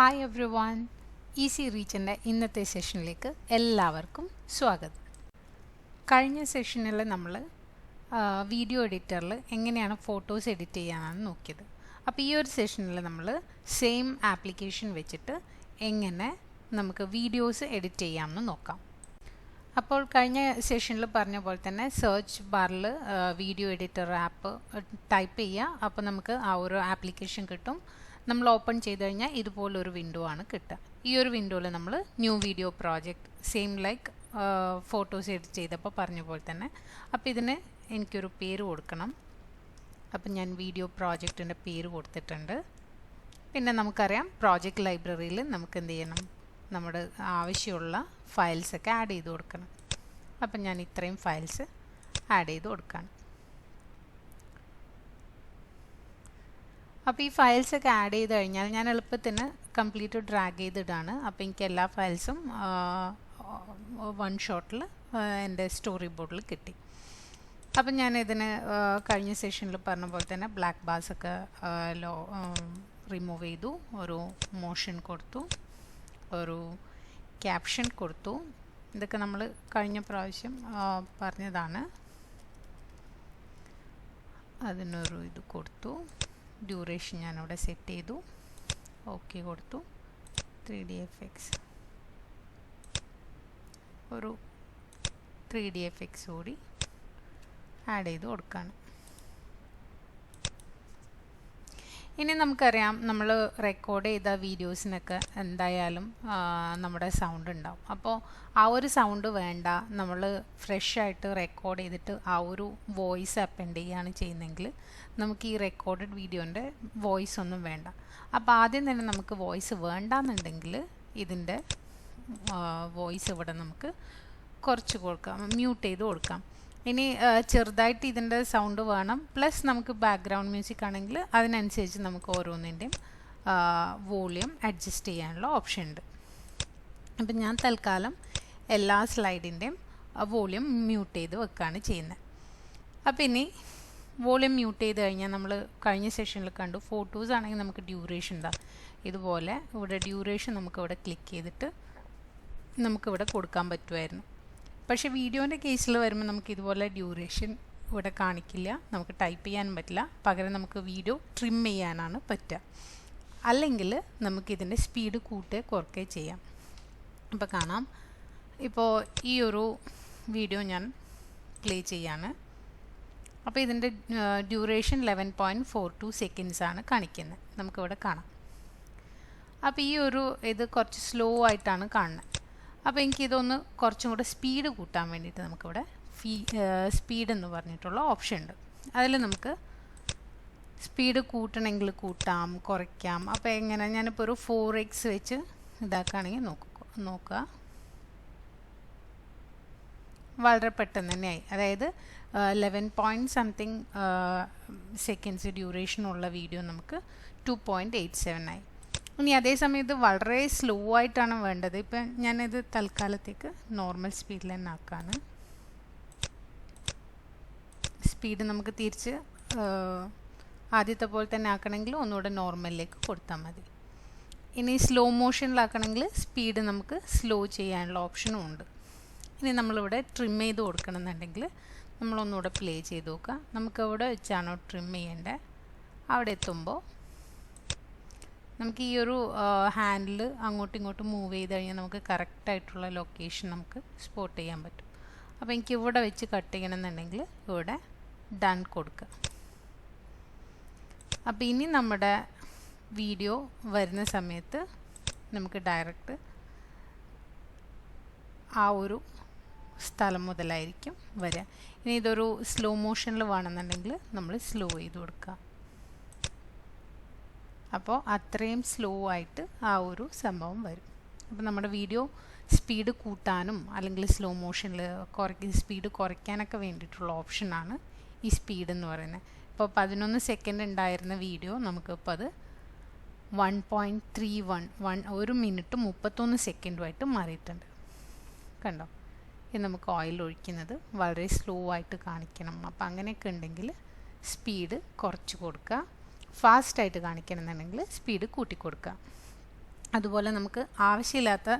Hi every one, easy റീച്ചിൻ്റെ ഇന്നത്തെ സെഷനിലേക്ക് എല്ലാവർക്കും സ്വാഗതം. കഴിഞ്ഞ സെഷനിൽ നമ്മൾ വീഡിയോ എഡിറ്ററിൽ എങ്ങനെയാണ് ഫോട്ടോസ് എഡിറ്റ് ചെയ്യാനാണ് നോക്കിയത്. അപ്പോൾ ഈ ഒരു സെഷനിൽ നമ്മൾ സെയിം ആപ്ലിക്കേഷൻ വെച്ചിട്ട് എങ്ങനെ നമുക്ക് വീഡിയോസ് എഡിറ്റ് ചെയ്യാമെന്ന് നോക്കാം. അപ്പോൾ കഴിഞ്ഞ സെഷനിൽ പറഞ്ഞ പോലെ തന്നെ സെർച്ച് ബാറിൽ വീഡിയോ എഡിറ്റർ ആപ്പ് ടൈപ്പ് ചെയ്യുക. അപ്പോൾ നമുക്ക് ആ ഒരു ആപ്ലിക്കേഷൻ കിട്ടും. നമ്മൾ ഓപ്പൺ ചെയ്ത് കഴിഞ്ഞാൽ ഇതുപോലൊരു വിൻഡോ ആണ് കിട്ടുക. ഈ ഒരു വിൻഡോയിൽ നമ്മൾ new video project same like photos edit ചെയ്തപ്പോൾ പറഞ്ഞ പോലെ തന്നെ. അപ്പോൾ ഇതിന് എനിക്കൊരു പേര് കൊടുക്കണം. അപ്പം ഞാൻ വീഡിയോ പ്രോജക്റ്റിൻ്റെ പേര് കൊടുത്തിട്ടുണ്ട്. പിന്നെ നമുക്കറിയാം പ്രോജക്റ്റ് ലൈബ്രറിയിൽ നമുക്ക് എന്ത് ചെയ്യണം, നമ്മുടെ ആവശ്യമുള്ള ഫയൽസൊക്കെ ആഡ് ചെയ്ത് കൊടുക്കണം. അപ്പം ഞാൻ ഇത്രയും ഫയൽസ് ആഡ് ചെയ്ത് കൊടുക്കണം. അപ്പോൾ ഈ ഫയൽസൊക്കെ ആഡ് ചെയ്ത് കഴിഞ്ഞാൽ ഞാൻ എളുപ്പത്തിന് കംപ്ലീറ്റ് ഡ്രാഗ് ചെയ്തിടാണ്. അപ്പോൾ എനിക്ക് എല്ലാ ഫയൽസും വൺ ഷോട്ടിൽ എൻ്റെ സ്റ്റോറി ബോർഡിൽ കിട്ടി. അപ്പം ഞാൻ ഇതിന് കഴിഞ്ഞ സെഷനിൽ പറഞ്ഞ പോലെ തന്നെ ബ്ലാക്ക് ബാർസൊക്കെ റിമൂവ് ചെയ്തു, ഒരു മോഷൻ കൊടുത്തു, ഒരു ക്യാപ്ഷൻ കൊടുത്തു. ഇതൊക്കെ നമ്മൾ കഴിഞ്ഞ പ്രാവശ്യം പറഞ്ഞതാണ്. അതിനൊരു ഇത് കൊടുത്തു. ഡ്യൂറേഷൻ ഞാനിവിടെ സെറ്റ് ചെയ്തു, ഓക്കെ കൊടുത്തു. 3D എഫക്ട്സ്, ഒരു 3D എഫക്ട്സ് കൂടി ആഡ് ചെയ്ത് കൊടുക്കുകയാണ്. ഇനി നമുക്കറിയാം നമ്മൾ റെക്കോർഡ് ചെയ്ത വീഡിയോസിനൊക്കെ എന്തായാലും നമ്മുടെ സൗണ്ട് ഉണ്ടാവും. അപ്പോൾ ആ ഒരു സൗണ്ട് വേണ്ട, നമ്മൾ ഫ്രഷ് ആയിട്ട് റെക്കോർഡ് ചെയ്തിട്ട് ആ ഒരു വോയിസ് അപ്പൻഡ് ചെയ്യുകയാണ് ചെയ്യുന്നതെങ്കിൽ നമുക്ക് ഈ റെക്കോർഡഡ് വീഡിയോൻ്റെ വോയിസ് ഒന്നും വേണ്ട. അപ്പോൾ ആദ്യം തന്നെ നമുക്ക് വോയിസ് വേണ്ടാന്നുണ്ടെങ്കിൽ ഇതിൻ്റെ വോയിസ് ഇവിടെ നമുക്ക് കുറച്ച് കൊടുക്കാം, മ്യൂട്ട് ചെയ്ത് കൊടുക്കാം. ഇനി ചെറുതായിട്ട് ഇതിൻ്റെ സൗണ്ട് വേണം, പ്ലസ് നമുക്ക് ബാക്ക്ഗ്രൗണ്ട് മ്യൂസിക് ആണെങ്കിൽ അതിനനുസരിച്ച് നമുക്ക് ഓരോന്നിൻ്റെയും വോളിയം അഡ്ജസ്റ്റ് ചെയ്യാനുള്ള ഓപ്ഷൻ ഉണ്ട്. അപ്പം ഞാൻ തൽക്കാലം എല്ലാ സ്ലൈഡിൻ്റെയും വോളിയം മ്യൂട്ട് ചെയ്ത് വെക്കുകയാണ് ചെയ്യുന്നത്. അപ്പം ഇനി വോളിയം മ്യൂട്ട് ചെയ്ത് കഴിഞ്ഞാൽ നമ്മൾ കഴിഞ്ഞ സെഷനിൽ കണ്ടു, ഫോട്ടോസ് ആണെങ്കിൽ നമുക്ക് ഡ്യൂറേഷൻ ഉണ്ടാകും. ഇതുപോലെ ഇവിടെ ഡ്യൂറേഷൻ നമുക്കിവിടെ ക്ലിക്ക് ചെയ്തിട്ട് നമുക്കിവിടെ കൊടുക്കാൻ പറ്റുമായിരുന്നു. പക്ഷേ വീഡിയോൻ്റെ കേസിൽ വരുമ്പോൾ നമുക്ക് ഇതുപോലെ ഡ്യൂറേഷൻ ഇവിടെ കാണിക്കില്ല, നമുക്ക് ടൈപ്പ് ചെയ്യാനും പറ്റില്ല. പകരം നമുക്ക് വീഡിയോ ട്രിം ചെയ്യാനാണ് പറ്റുക. അല്ലെങ്കിൽ നമുക്കിതിൻ്റെ സ്പീഡ് കൂട്ടുകയോ കുറയ്ക്കുകയോ ചെയ്യാം. അപ്പോൾ കാണാം, ഇപ്പോൾ ഈ ഒരു വീഡിയോ ഞാൻ പ്ലേ ചെയ്യാണ്. അപ്പോൾ ഇതിൻ്റെ ഡ്യൂറേഷൻ 11.42 സെക്കൻഡ്സ് ആണ് കാണിക്കുന്നത്, നമുക്കിവിടെ കാണാം. അപ്പോൾ ഈ ഒരു ഇത് കുറച്ച് സ്ലോ ആയിട്ടാണ് കാണുന്നത്. അപ്പോൾ എനിക്കിതൊന്ന് കുറച്ചും കൂടെ സ്പീഡ് കൂട്ടാൻ വേണ്ടിയിട്ട് നമുക്കിവിടെ സ്പീഡ് എന്ന് പറഞ്ഞിട്ടുള്ള ഓപ്ഷൻ ഉണ്ട്. അതിൽ നമുക്ക് സ്പീഡ് കൂട്ടണമെങ്കിൽ കൂട്ടാം, കുറയ്ക്കാം. അപ്പോൾ എങ്ങനെ, ഞാനിപ്പോൾ ഒരു 4x വെച്ച് ഇതാക്കുകയാണെങ്കിൽ നോക്കുക, വളരെ പെട്ടെന്ന് തന്നെയായി. അതായത് 11 സെക്കൻഡ്സ് ഡ്യൂറേഷനുള്ള വീഡിയോ നമുക്ക് 2.87 ആയി. ഇനി അതേ സമയത്ത് വളരെ സ്ലോ ആയിട്ടാണ് വേണ്ടത്. ഇപ്പം ഞാനിത് തൽക്കാലത്തേക്ക് നോർമൽ സ്പീഡിൽ തന്നെ ആക്കാണ്. സ്പീഡ് നമുക്ക് തിരിച്ച് ആദ്യത്തെ പോലെ തന്നെ ആക്കണമെങ്കിൽ ഒന്നുകൂടെ നോർമലിലേക്ക് കൊടുത്താൽ മതി. ഇനി സ്ലോ മോഷനിലാക്കണമെങ്കിൽ സ്പീഡ് നമുക്ക് സ്ലോ ചെയ്യാനുള്ള ഓപ്ഷനും ഉണ്ട്. ഇനി നമ്മളിവിടെ ട്രിം ചെയ്ത് കൊടുക്കണമെന്നുണ്ടെങ്കിൽ നമ്മളൊന്നുകൂടെ പ്ലേ ചെയ്ത് നോക്കുക. നമുക്ക് എവിടെ വെച്ചാണോ ട്രിം ചെയ്യേണ്ടത് അവിടെ എത്തുമ്പോൾ നമുക്ക് ഈ ഒരു ഹാൻഡിൽ അങ്ങോട്ടും ഇങ്ങോട്ടും മൂവ് ചെയ്ത് കഴിഞ്ഞാൽ നമുക്ക് കറക്റ്റായിട്ടുള്ള ലൊക്കേഷൻ നമുക്ക് സ്പോട്ട് ചെയ്യാൻ പറ്റും. അപ്പോൾ എനിക്ക് ഇവിടെ വെച്ച് കട്ട് ചെയ്യണമെന്നുണ്ടെങ്കിൽ ഇവിടെ ഡൺ കൊടുക്കുക. അപ്പോൾ ഇനി നമ്മുടെ വീഡിയോ വരുന്ന സമയത്ത് നമുക്ക് ഡയറക്റ്റ് ആ ഒരു സ്ഥലം മുതലായിരിക്കും വരിക. ഇനി ഇതൊരു സ്ലോ മോഷനിൽ വേണമെന്നുണ്ടെങ്കിൽ നമ്മൾ സ്ലോ ചെയ്ത് കൊടുക്കുക. അപ്പോൾ അത്രയും സ്ലോ ആയിട്ട് ആ ഒരു സംഭവം വരും. അപ്പോൾ നമ്മുടെ വീഡിയോ സ്പീഡ് കൂട്ടാനും അല്ലെങ്കിൽ സ്ലോ മോഷനിൽ സ്പീഡ് കുറയ്ക്കാനൊക്കെ വേണ്ടിയിട്ടുള്ള ഓപ്ഷനാണ് ഈ സ്പീഡ് എന്ന് പറയുന്നത്. ഇപ്പോൾ 11 സെക്കൻഡ് ഉണ്ടായിരുന്ന വീഡിയോ നമുക്കിപ്പോൾ അത് 1.31 1 മിനിറ്റ് 31 സെക്കൻഡുമായിട്ട് മാറിയിട്ടുണ്ട്. കണ്ടോ, ഇത് നമുക്ക് ഓയിൽ ഒഴിക്കുന്നത് വളരെ സ്ലോ ആയിട്ട് കാണിക്കണം. അപ്പോൾ അങ്ങനെയൊക്കെ ഉണ്ടെങ്കിൽ സ്പീഡ് കുറച്ച് കൊടുക്കുക. ഫാസ്റ്റായിട്ട് കാണിക്കണമെന്നുണ്ടെങ്കിൽ സ്പീഡ് കൂട്ടി കൊടുക്കുക. അതുപോലെ നമുക്ക് ആവശ്യമില്ലാത്ത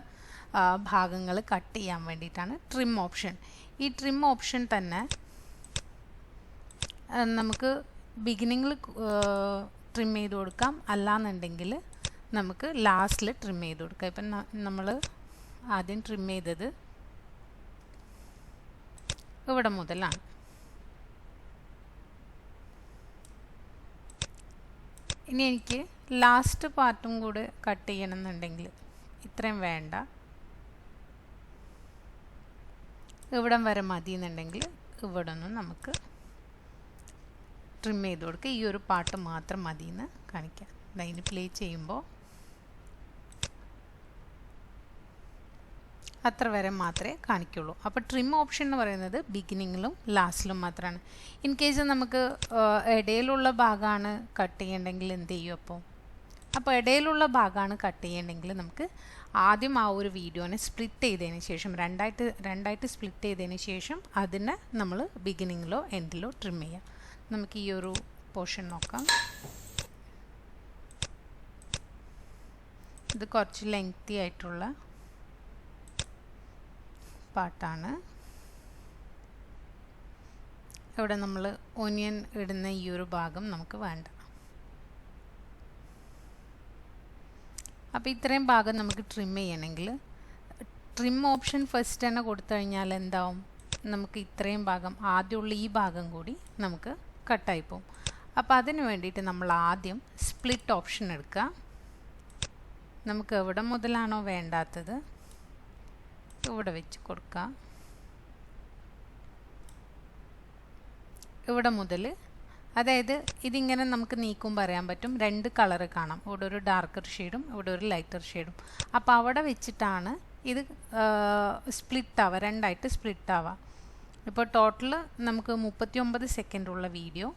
ഭാഗങ്ങൾ കട്ട് ചെയ്യാൻ വേണ്ടിയിട്ടാണ് ട്രിം ഓപ്ഷൻ. ഈ ട്രിം ഓപ്ഷൻ തന്നെ നമുക്ക് ബിഗിനിങ്ങിൽ ട്രിം ചെയ്ത് കൊടുക്കാം, അല്ലാന്നുണ്ടെങ്കിൽ നമുക്ക് ലാസ്റ്റിൽ ട്രിം ചെയ്ത് കൊടുക്കാം. ഇപ്പം നമ്മൾ ആദ്യം ട്രിം ചെയ്തത് ഇവിടെ മുതലാണ്. ഇനി എനിക്ക് ലാസ്റ്റ് പാർട്ടും കൂടെ കട്ട് ചെയ്യണമെന്നുണ്ടെങ്കിൽ ഇത്രയും വേണ്ട, ഇവിടം വരെ മതി എന്നുണ്ടെങ്കിൽ ഇവിടെ നിന്ന് നമുക്ക് ട്രിം ചെയ്ത് കൊടുക്കുക. ഈ ഒരു പാർട്ട് മാത്രം മതി എന്ന് കാണിക്കാം. അതിന് പ്ലേ ചെയ്യുമ്പോൾ അത്ര വരെ മാത്രമേ കാണിക്കുള്ളൂ. അപ്പോൾ ട്രിം ഓപ്ഷൻ എന്ന് പറയുന്നത് ബിഗിനിങ്ങിലും ലാസ്റ്റിലും മാത്രമാണ്. ഇൻ കേസ് നമുക്ക് ഇടയിലുള്ള ഭാഗമാണ് കട്ട് ചെയ്യണമെങ്കിൽ എന്ത് ചെയ്യും? അപ്പോൾ ഇടയിലുള്ള ഭാഗമാണ് കട്ട് ചെയ്യണമെങ്കിൽ നമുക്ക് ആദ്യം ആ ഒരു വീഡിയോനെ സ്പ്ലിറ്റ് ചെയ്തതിന് ശേഷം രണ്ടായിട്ട് സ്പ്ലിറ്റ് ചെയ്തതിന് ശേഷം അതിനെ നമ്മൾ ബിഗിനിങ്ങിലോ എൻഡിലോ ട്രിം ചെയ്യാം. നമുക്ക് ഈ ഒരു പോർഷൻ നോക്കാം. ഇത് കുറച്ച് ലെങ്തി ആയിട്ടുള്ള പാർട്ടാണ്. ഇവിടെ നമ്മൾ ഓനിയൻ ഇടുന്ന ഈ ഒരു ഭാഗം നമുക്ക് വേണ്ട. അപ്പോൾ ഇത്രയും ഭാഗം നമുക്ക് ട്രിം ചെയ്യണമെങ്കിൽ ട്രിം ഓപ്ഷൻ ഫസ്റ്റ് തന്നെ കൊടുത്തു കഴിഞ്ഞാൽ എന്താവും? നമുക്ക് ഇത്രയും ഭാഗം, ആദ്യമുള്ള ഈ ഭാഗം കൂടി നമുക്ക് കട്ടായി പോകും. അപ്പോൾ അതിന് വേണ്ടിയിട്ട് നമ്മൾ ആദ്യം സ്പ്ലിറ്റ് ഓപ്ഷൻ എടുക്കുക. നമുക്ക് എവിടെ മുതലാണോ വേണ്ടാത്തത് ഇവിടെ വെച്ച് കൊടുക്കുക. ഇവിടെ മുതൽ, അതായത് ഇതിങ്ങനെ നമുക്ക് നീക്കുമ്പോൾ അറിയാൻ പറ്റും, രണ്ട് കളറ് കാണാം. ഇവിടെ ഒരു ഡാർക്കർ ഷെയ്ഡും ഇവിടെ ഒരു ലൈറ്റർ ഷെയ്ഡും. അപ്പോൾ അവിടെ വെച്ചിട്ടാണ് ഇത് സ്പ്ലിറ്റ് ആവുക, രണ്ടായിട്ട് സ്പ്ലിറ്റ് ആവുക. ഇപ്പോൾ ടോട്ടൽ നമുക്ക് 39 സെക്കൻഡുള്ള വീഡിയോ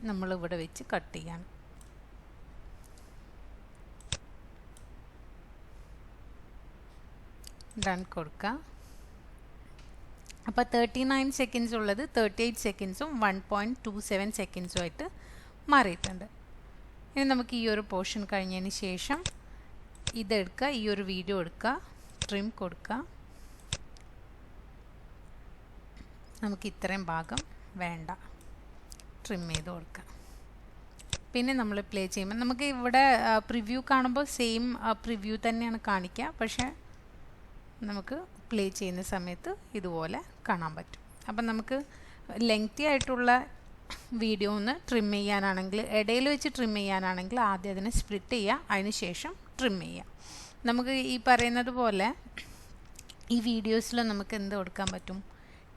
നമ്മൾ ഇവിടെ വെച്ച് കട്ട് ചെയ്യാണ്. ഡൺ കൊടുക്കുക. അപ്പോൾ 39 സെക്കൻഡ്സ് ഉള്ളത് 38 സെക്കൻഡ്സും 1.27 സെക്കൻഡ്സും ആയിട്ട് മാറിയിട്ടുണ്ട്. ഇനി നമുക്ക് ഈ ഒരു പോർഷൻ കഴിഞ്ഞതിന് ശേഷം ഇതെടുക്കുക, ഈ ഒരു വീഡിയോ എടുക്കുക, ട്രിം കൊടുക്കുക. നമുക്ക് ഇത്രയും ഭാഗം വേണ്ട, ട്രിം ചെയ്ത് കൊടുക്കുക. പിന്നെ നമ്മൾ പ്ലേ ചെയ്യുമ്പോൾ നമുക്ക് ഇവിടെ പ്രിവ്യൂ കാണുമ്പോൾ സെയിം പ്രിവ്യൂ തന്നെയാണ് കാണിക്കുക, പക്ഷേ നമുക്ക് പ്ലേ ചെയ്യുന്ന സമയത്ത് ഇതുപോലെ കാണാൻ പറ്റും. അപ്പം നമുക്ക് ലെങ്തി ആയിട്ടുള്ള വീഡിയോ ഒന്ന് ട്രിം ചെയ്യാനാണെങ്കിൽ, ഇടയിൽ വെച്ച് ട്രിം ചെയ്യാനാണെങ്കിൽ ആദ്യം അതിനെ സ്പ്ലിറ്റ് ചെയ്യുക, അതിന് ശേഷം ട്രിം ചെയ്യുക. നമുക്ക് ഈ പറയുന്നത് പോലെ ഈ വീഡിയോസിൽ നമുക്ക് എന്ത് കൊടുക്കാൻ പറ്റും?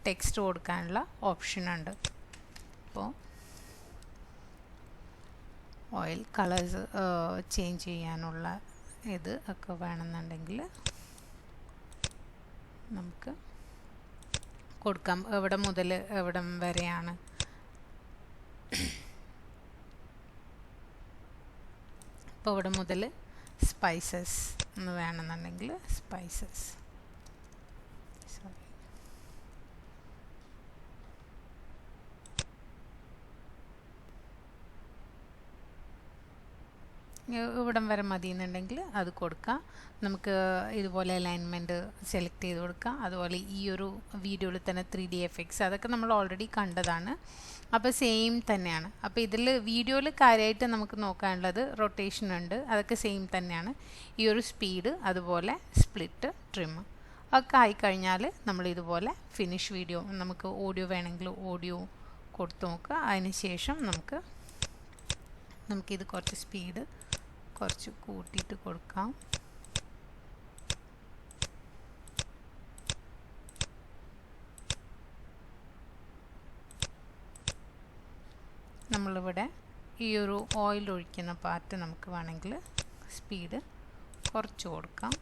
ടെക്സ്റ്റ് കൊടുക്കാനുള്ള ഓപ്ഷനുണ്ട്. അപ്പോൾ ഓയിൽ കളേഴ്സ് ചേഞ്ച് ചെയ്യാനുള്ള ഇത് ഒക്കെ വേണമെന്നുണ്ടെങ്കിൽ നമുക്ക് കൊടുക്കാം. എവിടെ മുതൽ എവിടം വരെയാണ്. ഇപ്പോൾ ഇവിടെ മുതൽ സ്പൈസസ് എന്ന് വേണമെന്നുണ്ടെങ്കിൽ സ്പൈസസ്, ഇവിടം വരെ മതി എന്നുണ്ടെങ്കിൽ അത് കൊടുക്കാം. നമുക്ക് ഇതുപോലെ അലൈൻമെൻറ്റ് സെലക്ട് ചെയ്ത് കൊടുക്കാം. അതുപോലെ ഈ ഒരു വീഡിയോയിൽ തന്നെ 3D എഫക്ട്സ് അതൊക്കെ നമ്മൾ ഓൾറെഡി കണ്ടതാണ്. അപ്പോൾ സെയിം തന്നെയാണ്. അപ്പോൾ ഇതിൽ വീഡിയോയിൽ കാര്യമായിട്ട് നമുക്ക് നോക്കാനുള്ളത് റൊട്ടേഷൻ ഉണ്ട്, അതൊക്കെ സെയിം തന്നെയാണ്. ഈ ഒരു സ്പീഡ്, അതുപോലെ സ്പ്ലിറ്റ്, ട്രിം ഒക്കെ ആയിക്കഴിഞ്ഞാൽ നമ്മൾ ഇതുപോലെ ഫിനിഷ് വീഡിയോ, നമുക്ക് ഓഡിയോ വേണമെങ്കിൽ ഓഡിയോ കൊടുത്തു നോക്കുക. അതിന് ശേഷം നമുക്കിത് കുറച്ച് സ്പീഡ് കുറച്ച് കൂട്ടിയിട്ട് കൊടുക്കാം. നമ്മളിവിടെ ഈ ഒരു ഓയിൽ ഒഴിക്കുന്ന പാർട്ട് നമുക്ക് വേണമെങ്കിൽ സ്പീഡ് കുറച്ച് കൊടുക്കാം.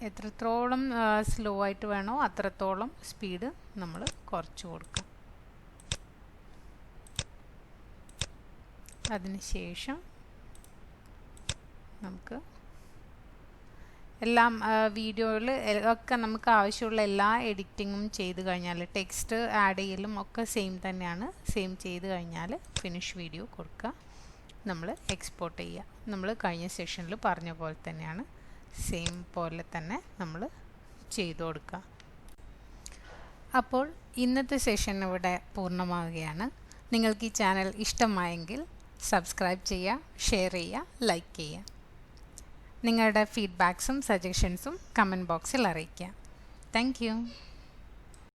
എത്രത്തോളം സ്ലോ ആയിട്ട് വേണോ അത്രത്തോളം സ്പീഡ് നമ്മൾ കുറച്ച് കൊടുക്കാം. അതിനുശേഷം നമുക്ക് എല്ലാം വീഡിയോയിൽ ഒക്കെ നമുക്ക് ആവശ്യമുള്ള എല്ലാ എഡിറ്റിങ്ങും ചെയ്ത് കഴിഞ്ഞാൽ ടെക്സ്റ്റ് ആഡ് ചെയ്യലും ഒക്കെ സെയിം തന്നെയാണ്. സെയിം ചെയ്ത് കഴിഞ്ഞാൽ ഫിനിഷ് വീഡിയോ കൊടുക്കുക, നമ്മൾ എക്സ്പോർട്ട് ചെയ്യുക. നമ്മൾ കഴിഞ്ഞ സെഷനിൽ പറഞ്ഞ പോലെ തന്നെയാണ്, സെയിം പോലെ തന്നെ നമ്മൾ ചെയ്തു കൊടുക്കുക. അപ്പോൾ ഇന്നത്തെ സെഷൻ ഇവിടെ പൂർണ്ണമാവുകയാണ്. നിങ്ങൾക്ക് ഈ ചാനൽ ഇഷ്ടമായെങ്കിൽ സബ്സ്ക്രൈബ് ചെയ്യുക, ഷെയർ ചെയ്യുക, ലൈക്ക് ചെയ്യുക. നിങ്ങളുടെ ഫീഡ്ബാക്സും സജഷൻസും കമൻറ്റ് ബോക്സിൽ അറിയിക്കുക. Thank you.